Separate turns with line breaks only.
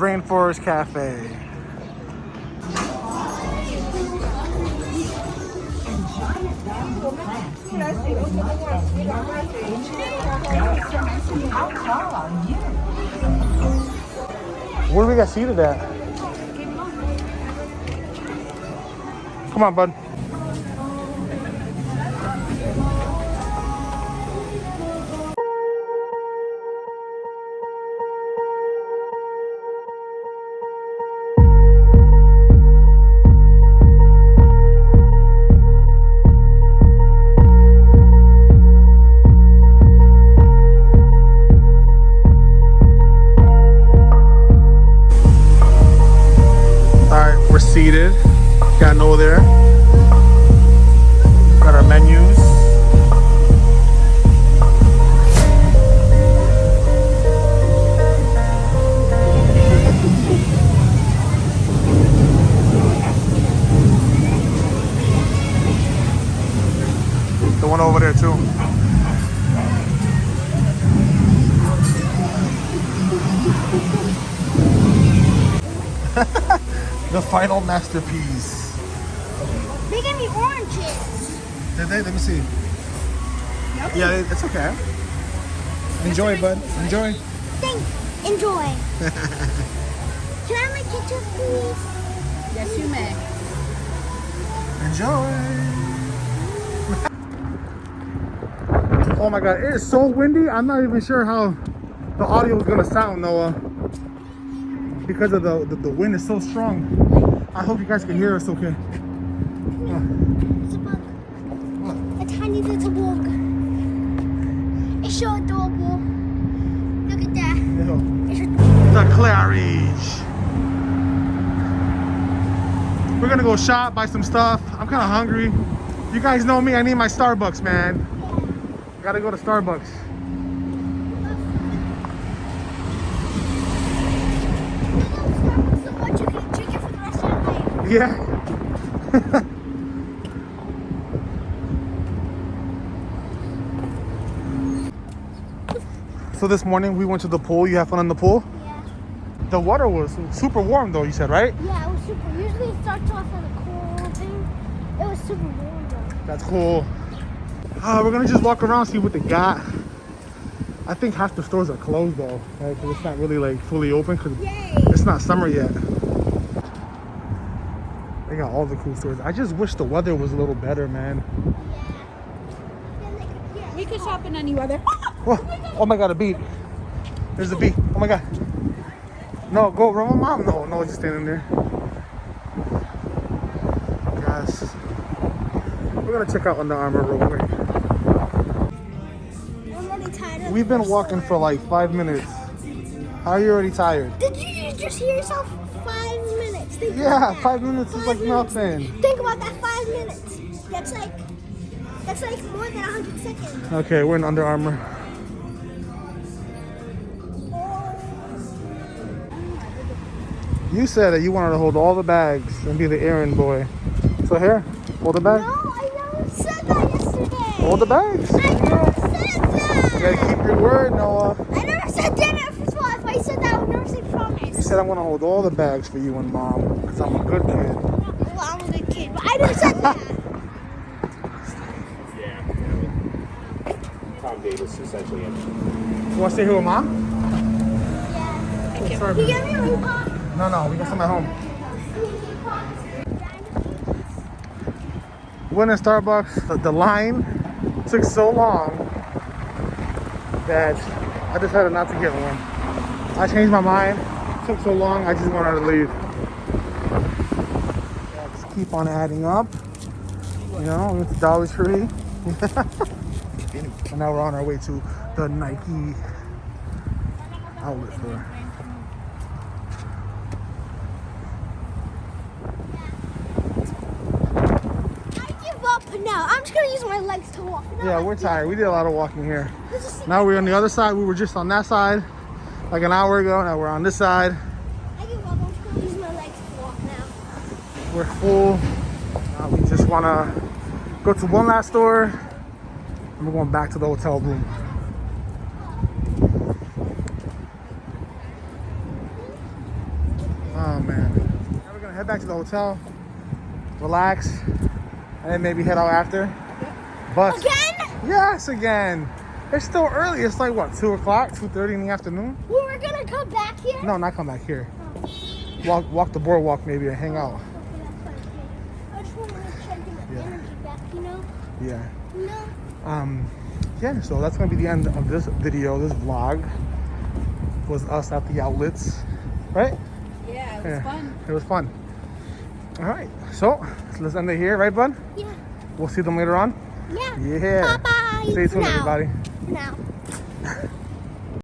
Rainforest Cafe. Where do we got seated at? Come on, bud. Seated, got no there. Got our menus. The one over there too. The final masterpiece.
They gave me oranges.
Did they? Let me see.
Yep.
Yeah, it's okay. Enjoy, bud. Enjoy.
Enjoy. Can I have my ketchup, please?
Yes, you may.
Enjoy. Oh my God, it is so windy. I'm not even sure how the audio is gonna sound, Noah, because of the wind is so strong. I hope you guys can hear us okay.
It's about a tiny little walk. It's so adorable. Look at that.
The Claridge. We're gonna go shop, buy some stuff. I'm kind of hungry. You guys know me, I need my Starbucks, man. Gotta go to Starbucks. Yeah. So this morning we went to the pool. You have fun in the pool?
Yeah.
The water was super warm though, you said, right?
Yeah, it was super. Usually it starts off as a cool thing. It was super warm though.
That's cool. We're gonna just walk around, see what they got. I think half the stores are closed though, right? Because it's not really like fully open because it's not summer yet. They got all the cool stores. I just wish the weather was a little better, man.
We could shop in any weather.
Oh my God, a bee. There's a bee. Oh my God. No, go run my mom. No, just standing there. Yes. We're gonna check out Under Armour real quick.
I'm already tired.
We've been walking for like 5 minutes. How are you already tired?
Did you just hear yourself? 5 minutes. Think
Yeah,
about that.
5 minutes is like
minutes.
nothing.
Think about that. 5 minutes. That's like more than 100 seconds.
Okay, we're in Under Armour. You said that you wanted to hold all the bags and be the errand boy. So here, hold the bag.
No, I never said that yesterday.
Hold the bags.
I never said that.
You gotta keep your word, Noah.
I never said that. First of all, if I said that, I would never say promise.
You said I want to hold all the bags for you and mom because I'm a good kid.
Well, I'm a good kid, but I never said that.
Yeah. Tom Davis essentially.
You want to stay here with mom?
Yeah.
Oh, sorry.
You get me a ring pop?
No, we got some at home. Went in Starbucks. The line took so long that I decided not to get one. I changed my mind. It took so long, I just wanted to leave. Yeah, just keep on adding up. You know, we went to Dollar Tree. And now we're on our way to the Nike outlet store.
Now I'm just gonna use my legs to walk.
Yeah, we're tired. We did a lot of walking here. Now we're on the other side. We were just on that side like an hour ago. Now we're on this side.
I give up. I'm just gonna use my legs to walk now.
We're full. We just wanna go to one last store and we're going back to the hotel room. man. Now we're gonna head back to the hotel, relax, and then maybe head out after. But
Again?
yes, again. It's still early. It's like what, 2 o'clock, 2:30 in the afternoon?
We were gonna come back here?
No, not come back here. Walk the boardwalk maybe and hang out.
Okay, that's fine. I just wanted to check the
Yeah.
energy back, you know?
Yeah.
No.
Yeah, so that's gonna be the end of this video. This vlog was us at the outlets, right?
Yeah, it was fun.
It was fun. All right, so let's end it here, right, bud?
Yeah.
We'll see them later on.
Yeah.
Yeah.
Bye-bye.
Stay tuned,
For now.
everybody.
For now.